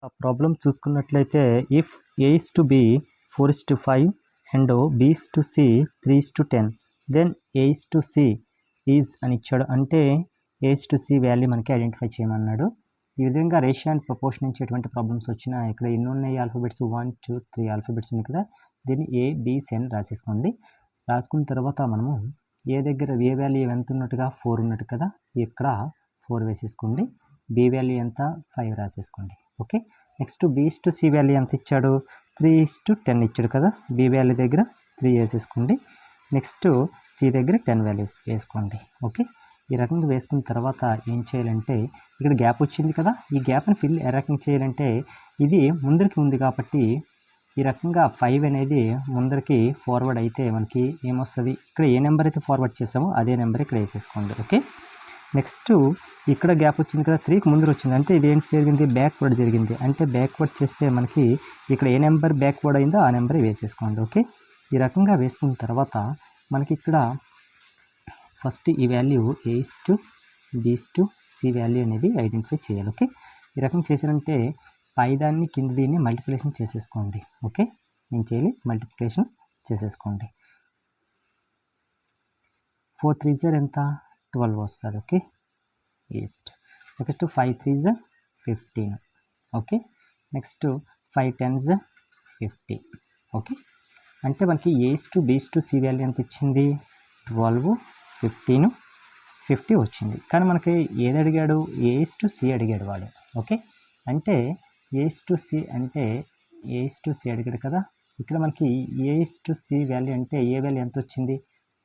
ఆ ప్రాబ్లం చూసుకున్నట్లయితే if A is to B 4:5 and B is to C 3:10 then A is to C is అని ఇచ్చాడు. అంటే A is to C value మనకి identify చేయమన్నాడు. ఈ విధంగా రేషియో అండ్ ప్రపోర్షన్ ఇచ్చేటువంటి ప్రాబ్లమ్స్ వచ్చినా ఇక్కడ ఎన్ని ఉన్నాయి ఆల్ఫాబెట్స్ 1 2 3 ఆల్ఫాబెట్స్ ఉన్నాయి కదా, దీన్ని ABC అని రాసేసుకోండి. రాసుకున్న తర్వాత మనము ఏ దగ్గర ఏ వాల్యూ ఎంత ఉన్నట్టుగా 4 ఉన్నట్టు కదా, ఇక్కడ 4 వేసేసుకోండి. B వాల్యూ ఎంత 5 రాసేసుకోండి. Okay, next B is to C value ఎంత ఇచ్చాడు 3:10 ఇచ్చాడు కదా, B వాల్యూ దగ్గర 3 వేసేసుకోండి. నెక్స్ట్ C దగ్గర 10 వాల్యూస్ వేసుకోండి. ఓకే, ఈ రకంగా వేసుకున్న తర్వాత ఏం చేయాలంటే ఇక్కడ గ్యాప్ వచ్చింది కదా, ఈ గ్యాప్ని ఫిల్ ఏ రకంగా చేయాలంటే ఇది ముందరికి ఉంది కాబట్టి ఈ రకంగా 5 అనేది ముందరికి ఫార్వర్డ్ అయితే మనకి ఏమొస్తుంది, ఇక్కడ ఏ నెంబర్ అయితే ఫార్వర్డ్ చేసామో అదే నెంబర్ ఇక్కడ వేసేసుకోండి. ఓకే, నెక్స్ట్ ఇక్కడ గ్యాప్ వచ్చింది కదా, 3కి ముందర వచ్చింది అంటే ఇది ఏంటి జరిగింది, బ్యాక్వర్డ్ జరిగింది. అంటే బ్యాక్వర్డ్ చేస్తే మనకి ఇక్కడ ఏ నెంబర్ బ్యాక్వర్డ్ అయిందో ఆ నెంబర్ వేసేసుకోండి. ఓకే, ఈ రకంగా వేసుకున్న తర్వాత మనకి ఇక్కడ ఫస్ట్ ఈ value A is to B is to C value అనేది ఐడెంటిఫై చేయాలి. ఓకే, ఈ రకంగా చేశారంటే పైదాన్ని కింద దీన్ని మల్టిప్లికేషన్ చేసేసుకోండి. ఓకే, ఏం చేయాలి, మల్టిప్లికేషన్ చేసేసుకోండి. 4 3s ఎంత 12 వస్తుంది. Okay, east. Next 5 3s 15. Okay, next 5 10s 50. Okay, అంటే మనకి A is to B is to C value ఎంత ఇచ్చింది 12 15 50 వచ్చింది. కానీ మనకి ఏది అడిగాడు, A is to C అడిగాడు వాడు. ఓకే, అంటే A is to C అంటే A is to C అడిగాడు కదా, ఇక్కడ మనకి A is to C value అంటే ఏ వాల్యూ ఎంత వచ్చింది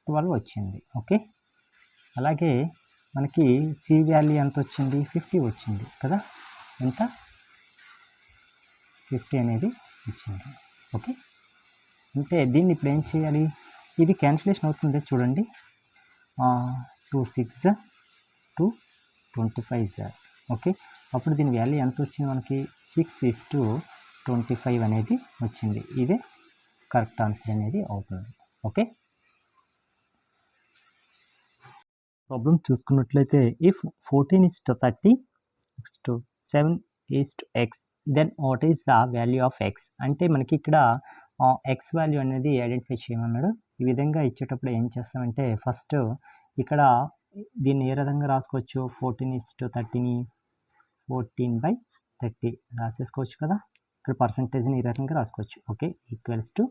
12 వచ్చింది. ఓకే, అలాగే మనకి C వాల్యూ ఎంత వచ్చింది 50 వచ్చింది కదా, ఎంత 50 అనేది వచ్చింది. ఓకే, అంటే దీన్ని ఇప్పుడు ఏం చేయాలి, ఇది క్యాన్సిలేషన్ అవుతుంది చూడండి. 2 6 2 25. ఓకే, అప్పుడు దీని వాల్యూ ఎంత వచ్చింది మనకి 6:25 అనేది వచ్చింది. ఇదే కరెక్ట్ ఆన్సర్ అనేది అవుతుంది. ఓకే, ప్రాబ్లం చూసుకున్నట్లయితే if 14 is to 30 next 7 is to x then what is the value of x. అంటే మనకి ఇక్కడ x వాల్యూ అనేది ఐడెంటిఫై చేయమన్నాడు. ఈ విధంగా ఇచ్చేటప్పుడు ఏం చేస్తామంటే ఫస్ట్ ఇక్కడ దీన్ని ఏ విధంగా రాసుకోవచ్చు, 14 is to 30ని 14/30 రాసేసుకోవచ్చు కదా, ఇక్కడ పర్సంటేజ్ని ఈ రకంగా రాసుకోవచ్చు. ఓకే, ఈక్వల్స్ టు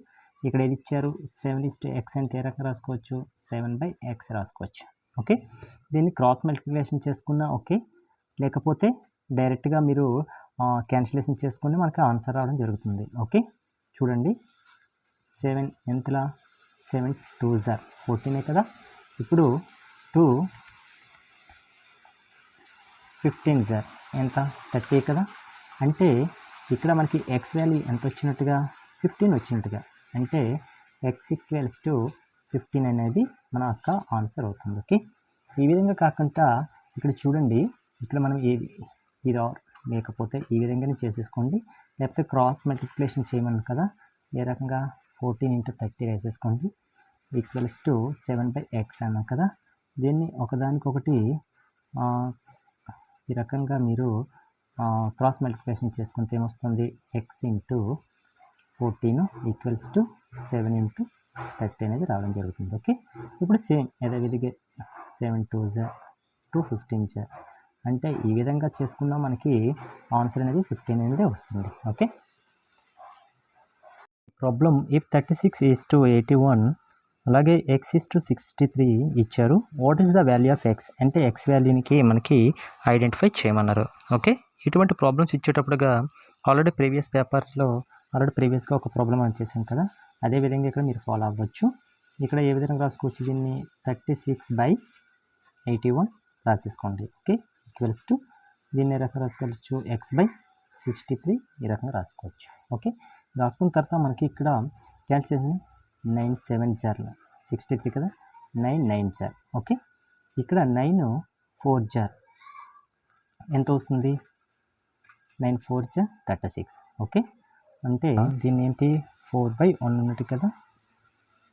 ఇక్కడ ఏది ఇచ్చారు 7 is to x అంటే ఏ రకంగా రాసుకోవచ్చు 7/x రాసుకోవచ్చు. ఓకే, దీన్ని క్రాస్ మల్టిప్లికేషన్ చేసుకున్నా ఓకే, లేకపోతే డైరెక్ట్గా మీరు క్యాన్సిలేషన్ చేసుకుని మనకి ఆన్సర్ రావడం జరుగుతుంది. ఓకే, చూడండి 7 ఎంతలా 7 2s 14 కదా, ఇప్పుడు 2 15s ఎంత 30 కదా, అంటే ఇక్కడ మనకి x వాల్యూ ఎంత వచ్చినట్టుగా 15 వచ్చినట్టుగా, అంటే x ఈక్వల్స్ టు 15 అనేది మన యొక్క ఆన్సర్ అవుతుంది. ఓకే, ఈ విధంగా కాకుండా ఇక్కడ చూడండి, ఇక్కడ మనం ఇది లేకపోతే ఈ విధంగానే చేసేసుకోండి, లేకపోతే క్రాస్ మల్టిప్లికేషన్ చేయమని కదా, ఏ రకంగా 14 × 30 వేసేసుకోండి ఈక్వల్స్ టు 7/x అన్నాం కదా, దీన్ని ఒకదానికొకటి ఈ రకంగా మీరు క్రాస్ మల్టిప్లికేషన్ చేసుకుంటే ఏమొస్తుంది x × 14 ఈక్వల్స్ టు 7 × 30 అనేది రావడం జరుగుతుంది. ఓకే, ఇప్పుడు సేమ్ యథావిధిగా 7 2s 2 15s అంటే ఈ విధంగా చేసుకున్నా మనకి ఆన్సర్ అనేది 15 అనేది వస్తుంది. Okay, problem if 36 is to 81 అలాగే x is to 63 ఇచ్చారు, what is the value of x అంటే x వాల్యూనికి మనకి ఐడెంటిఫై చేయమన్నారు. ఓకే, ఇటువంటి ప్రాబ్లమ్స్ ఇచ్చేటప్పుడుగా ఆల్రెడీ ప్రీవియస్గా ఒక ప్రాబ్లం అని చేశాం కదా, అదేవిధంగా ఇక్కడ మీరు ఫాలో అవ్వచ్చు. ఇక్కడ ఏ విధంగా రాసుకోవచ్చు, దీన్ని 36/81 రాసేసుకోండి. ఓకే, ఈక్వల్స్ టు దీన్ని ఏ రకంగా రాసుకోవచ్చు x/63 ఈ రకంగా రాసుకోవచ్చు. ఓకే, రాసుకున్న తర్వాత మనకి ఇక్కడ క్యాల్కులేషన్ 9 7s 63 కదా, 9 9s. ఓకే, ఇక్కడ 9 4s ఎంత వస్తుంది 9 4s 36. ఓకే, అంటే దీన్ని ఏంటి 4/1 ఉన్నట్టు కదా,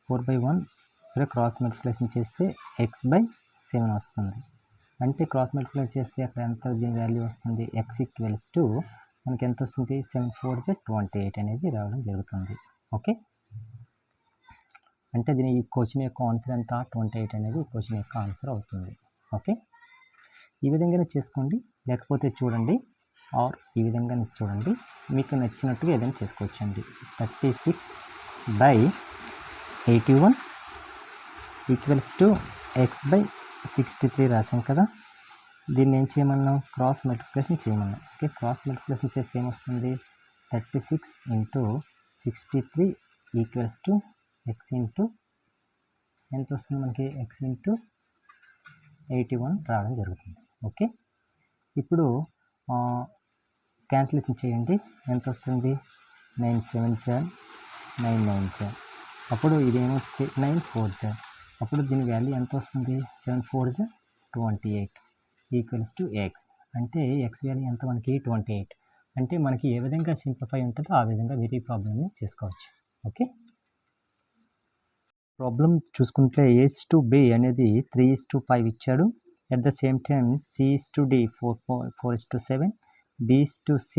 4/1 ఇక్కడ క్రాస్ మల్టిప్లికేషన్ చేస్తే x/7 వస్తుంది. అంటే క్రాస్ మల్టిప్లై చేస్తే అక్కడ ఎంత దీని వాల్యూ వస్తుంది x ఈక్వల్స్ టు మనకి ఎంత వస్తుంది 7 4 28 అనేది రావడం జరుగుతుంది. ఓకే, అంటే దీని ఈ క్వశ్చన్ యొక్క ఆన్సర్ ఎంత 28 అనేది ఈ క్వశ్చన్ యొక్క ఆన్సర్ అవుతుంది. ఓకే, ఈ విధంగానే చేసుకోండి, లేకపోతే చూడండి ఆర్ ఈ విధంగా చూడండి, మీకు నచ్చినట్టుగా ఏదైనా చేసుకోవచ్చండి. 36/81 ఈక్వల్స్ టు x/63 రాసాం కదా, దీన్ని ఏం చేయమన్నాం, క్రాస్ మల్టిప్లికేషన్ చేయమన్నాం. ఓకే, క్రాస్ మల్టిప్లికేషన్ చేస్తే ఏమొస్తుంది, 36 × 63 ఈక్వల్స్ టు x ఇంటూ ఎంత వస్తుంది మనకి, x ఇంటూ 81 రావడం జరుగుతుంది. ఓకే, ఇప్పుడు క్యాన్సిలేషన్ చేయండి, ఎంత వస్తుంది 9 7 9 9 అప్పుడు ఇదేమో 9 4 అప్పుడు దీని వాల్యూ ఎంత వస్తుంది, 7 4 28 ఈక్వల్స్ టు ఎక్స్. అంటే ఎక్స్ వాల్యూ ఎంత మనకి 28. అంటే మనకి ఏ విధంగా సింప్లిఫై ఉంటుందో ఆ విధంగా మీరు ఈ ప్రాబ్లమ్ని చేసుకోవచ్చు. ఓకే, ప్రాబ్లం చూసుకుంటే A/B అనేది 3:5 ఇచ్చాడు. At the same time C/D 4:7, B/C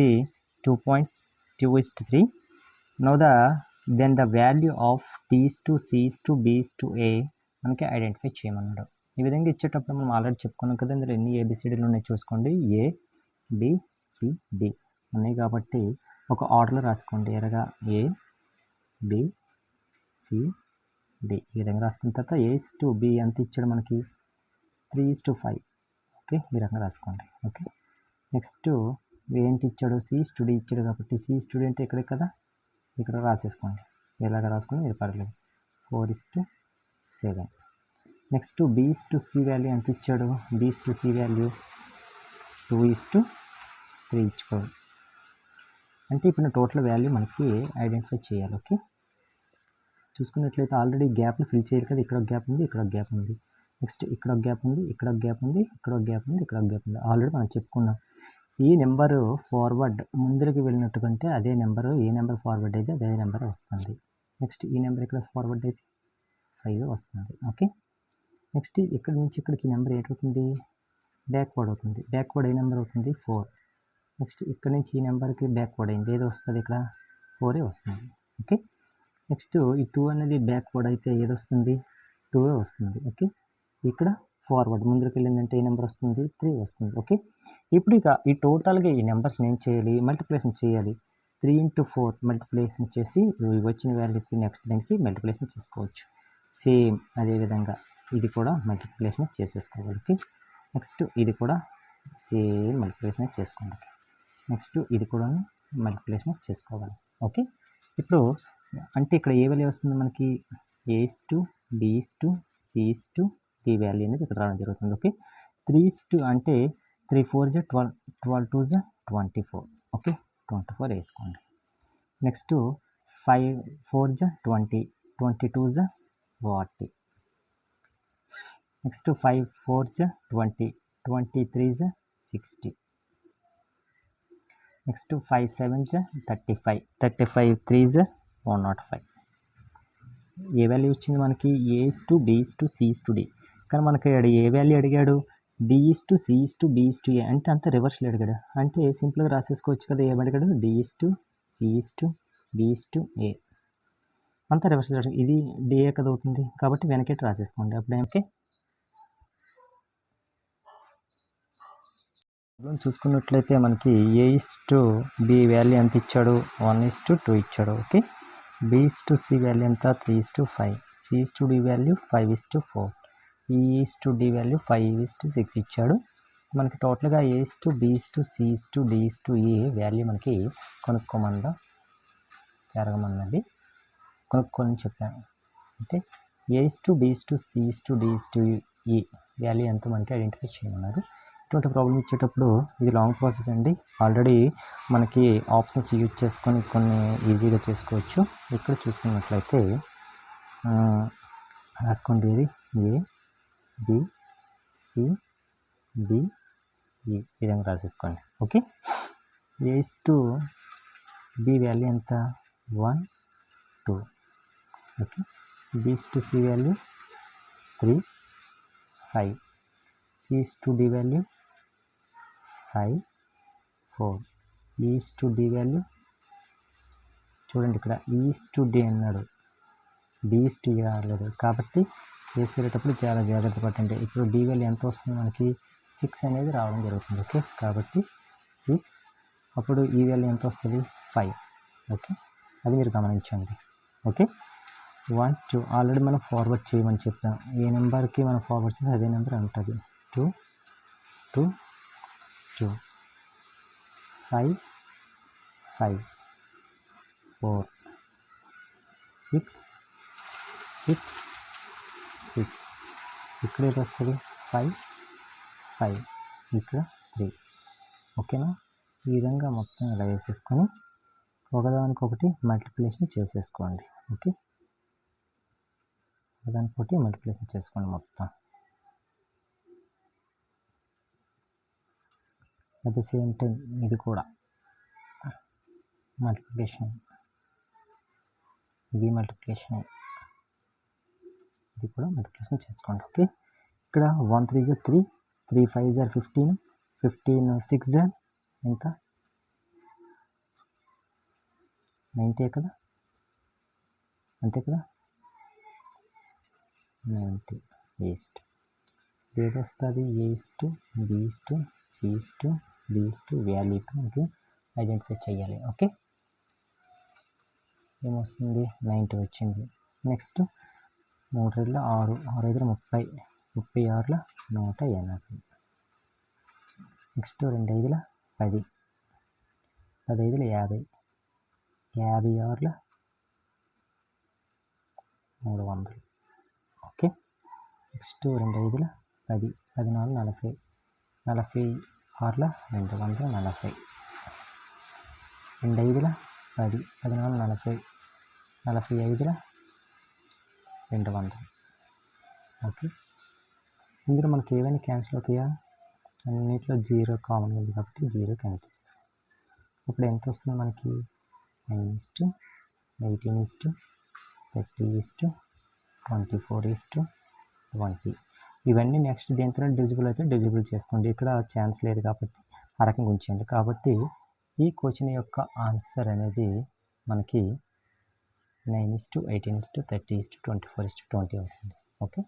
2.2:3. Now then the value of D/C/B/A మనకి ఐడెంటిఫై చేయమన్నాడు. ఈ విధంగా ఇచ్చేటప్పుడు మనం ఆల్రెడీ చెప్పుకున్నాం కదా, ఇందులో ఎన్ని ABCDలు ఉన్నాయి చూసుకోండి, ABCD ఉన్నాయి కాబట్టి ఒక ఆర్డర్లో రాసుకోండి. ఎలాగా ABCD ఈ విధంగా రాసుకున్న తర్వాత A/B ఎంత ఇచ్చాడు మనకి 3:5. ఓకే, ఈ రకంగా రాసుకోండి. ఓకే, నెక్స్ట్ ఏంటి ఇచ్చాడు, C/D ఇచ్చాడు కాబట్టి C/D అంటే ఇక్కడే కదా, ఇక్కడ రాసేసుకోండి. ఎలాగ రాసుకుని ఇది పర్లేదు, 4:7. నెక్స్ట్ B/C వాల్యూ ఎంత ఇచ్చాడు, B/C వాల్యూ 2:3 ఇచ్చుకోవాలి. అంటే ఇప్పుడు టోటల్ వాల్యూ మనకి ఐడెంటిఫై చేయాలి. ఓకే, చూసుకున్నట్లయితే ఆల్రెడీ గ్యాప్ని ఫిల్ చేయాలి కదా, ఇక్కడ ఒక గ్యాప్ ఉంది, ఇక్కడ ఒక గ్యాప్ ఉంది, నెక్స్ట్ ఇక్కడ ఒక గ్యాప్ ఉంది, ఇక్కడ ఒక గ్యాప్ ఉంది, ఇక్కడ ఒక గ్యాప్ ఉంది, ఇక్కడ ఒక గ్యాప్ ఉంది. ఆల్రెడీ మనం చెప్పుకున్నాం. ఈ నెంబరు ఫార్వర్డ్ ముందరికి వెళ్ళినట్టు కంటే అదే నెంబరు, ఏ నెంబర్ ఫార్వర్డ్ అయితే అదే నెంబర్ వస్తుంది. నెక్స్ట్ ఈ నెంబర్ ఇక్కడ ఫార్వర్డ్ అయితే 5 వస్తుంది. ఓకే, నెక్స్ట్ ఇక్కడ నుంచి ఇక్కడికి నెంబర్ ఏంటవుతుంది, బ్యాక్వర్డ్ అవుతుంది. బ్యాక్వర్డ్ ఏ నెంబర్ అవుతుంది 4. నెక్స్ట్ ఇక్కడ నుంచి ఈ నెంబర్కి బ్యాక్వర్డ్ అయింది, ఏది వస్తుంది ఇక్కడ 4 వస్తుంది. ఓకే, నెక్స్ట్ ఈ 2 అనేది బ్యాక్వర్డ్ అయితే ఏది వస్తుంది 2 వస్తుంది. ఓకే, ఇక్కడ ఫార్వర్డ్ ముందుకు వెళ్ళిందంటే ఏ నెంబర్ వస్తుంది 3 వస్తుంది. ఓకే, ఇప్పుడు ఇక ఈ టోటల్గా ఈ నెంబర్స్ని ఏం చేయాలి, మల్టిప్లికేషన్ చేయాలి. 3 × 4 మల్టిప్లికేషన్ చేసి వచ్చిన వాల్యూకి నెక్స్ట్ దానికి మల్టిప్లికేషన్ చేసుకోవచ్చు. సేమ్ అదేవిధంగా ఇది కూడా మల్టిప్లికేషన్ చేసేసుకోవాలి. ఓకే, నెక్స్ట్ ఇది కూడా సేమ్ మల్టిప్లికేషన్ చేసుకోండి. నెక్స్ట్ ఇది కూడా మల్టిప్లికేషన్ చేసుకోవాలి. ఓకే, ఇప్పుడు అంటే ఇక్కడ ఏ వాల్యూ వస్తుంది మనకి A/B/C/D వాల్యూ అనేది ఇక్కడ రావడం జరుగుతుంది. ఓకే, 3 అంటే 3 4 12, 12 2 24. ఓకే, 24 వేసుకోండి. నెక్స్ట్ 5 4 20, 22 40. నెక్స్ట్ 5 4 20, 23 60. నెక్స్ట్ 5 7 35, 35 3 105. ఏ వాల్యూ వచ్చింది మనకి A/B/C/D, కానీ మనకి ఏ వాల్యూ అడిగాడు D/C/B/A, అంటే అంత రివర్స్లో అడిగాడు. అంటే సింపుల్గా రాసేసుకోవచ్చు కదా, ఏమడిగాడు D/C/B/A అంతా రివర్స్. ఇది డిఏ కదా అవుతుంది కాబట్టి వెనకెట్టి రాసేసుకోండి. అప్పుడేంటే చూసుకున్నట్లయితే మనకి A/B వాల్యూ ఎంత ఇచ్చాడు 1:2 ఇచ్చాడు. ఓకే, B/C వాల్యూ ఎంత 3:5, C/D వాల్యూ 5:4, E/D వాల్యూ 5:6 ఇచ్చాడు. మనకి టోటల్గా A/B/C/D/A వాల్యూ మనకి కనుక్కోమందా జరగమన్నది, కనుక్కొని చెప్పాను. అంటే A/B/C/D/E వాల్యూ ఎంత మనకి ఐడెంటిఫై చేయమన్నారు. ఇటువంటి ప్రాబ్లం ఇచ్చేటప్పుడు ఇది లాంగ్ ప్రాసెస్ అండి. ఆల్రెడీ మనకి ఆప్షన్స్ యూజ్ చేసుకొని కొన్ని ఈజీగా చేసుకోవచ్చు. ఇక్కడ చూసుకున్నట్లయితే రాసుకోండి, ఇది A/B/C/D/E ఈ విధంగా రాసేసుకోండి. ఓకే, A/B వాల్యూ ఎంత 1 2. Okay, B/C value 3 5, C/D value 5 4, is to D value చూడండి, ఇక్కడ ఈస్ టు డి అన్నాడు, డీస్ టు ఏ రాలేదు. కాబట్టి వేసుకునేటప్పుడు చాలా జాగ్రత్త పట్టండి. ఇప్పుడు డి వాల్యూ ఎంత వస్తుంది మనకి 6 అనేది రావడం జరుగుతుంది. ఓకే, కాబట్టి 6. అప్పుడు ఈ వాల్యూ ఎంత వస్తుంది 5. ఓకే, అది మీరు గమనించండి. ఓకే, 1 2 ఆల్రెడీ మనం ఫార్వర్డ్ చేయమని చెప్పాం. ఏ నెంబర్కి మనం ఫార్వర్డ్ చేస్తే అదే నెంబర్ ఉంటుంది. 2 2 2 5 5 4 6 6 6. ఇక్కడ ఏది వస్తుంది 5 5, ఇక్కడ 3. ఓకేనా, ఈ విధంగా మొత్తం ఇలా వేసేసుకొని ఒకదానికొకటి మల్టిప్లికేషన్ చేసేసుకోండి. ఓకే, ఒకదానికొకటి మల్టిప్లికేషన్ చేసుకోండి మొత్తం. అట్ ద సేమ్ టైం ఇది కూడా మల్టిప్లికేషన్, ఇది మల్టిప్లికేషన్, ఇది కూడా మల్టిప్లికేషన్ చేసుకోండి. ఓకే, ఇక్కడ 1 3 = 3, 3 5 = 15, 15 6 = ఎంత 90 కదా, అంతే కదా, 90 ఈస్ట్. ఏది వస్తుంది a's to b's to c's to d's to value మనకి ఐడెంటిఫై చేయాలి. ఓకే, ఏమొస్తుంది 90 వచ్చింది. Next 3 5 6, 6 5 30, 36 180. Next 2 5 10, 10 5 50, 56 300. Okay, next 2 5 10, 10 4 40, 46 240, 2 5 10, 10 4 40, 45 200. Okay, ఇందులో మనకి ఏవైనా క్యాన్సిల్ అవుతాయా, అన్నింటిలో 0 కామన్ ఉంది కాబట్టి 0 క్యాన్సిల్ చేసేసాం. ఇప్పుడు ఎంత వస్తుంది మనకి 9 18 30 24 20. ఇవన్నీ నెక్స్ట్ దేంతో డివిజిబుల్ అయితే డివిజిబుల్ చేసుకోండి. ఇక్కడ ఛాన్స్ లేదు కాబట్టి ఆ రకంగా ఉంచండి. కాబట్టి ఈ క్వశ్చన్ యొక్క ఆన్సర్ అనేది మనకి 9 18 30 24 20 అవుతుంది. ఓకే.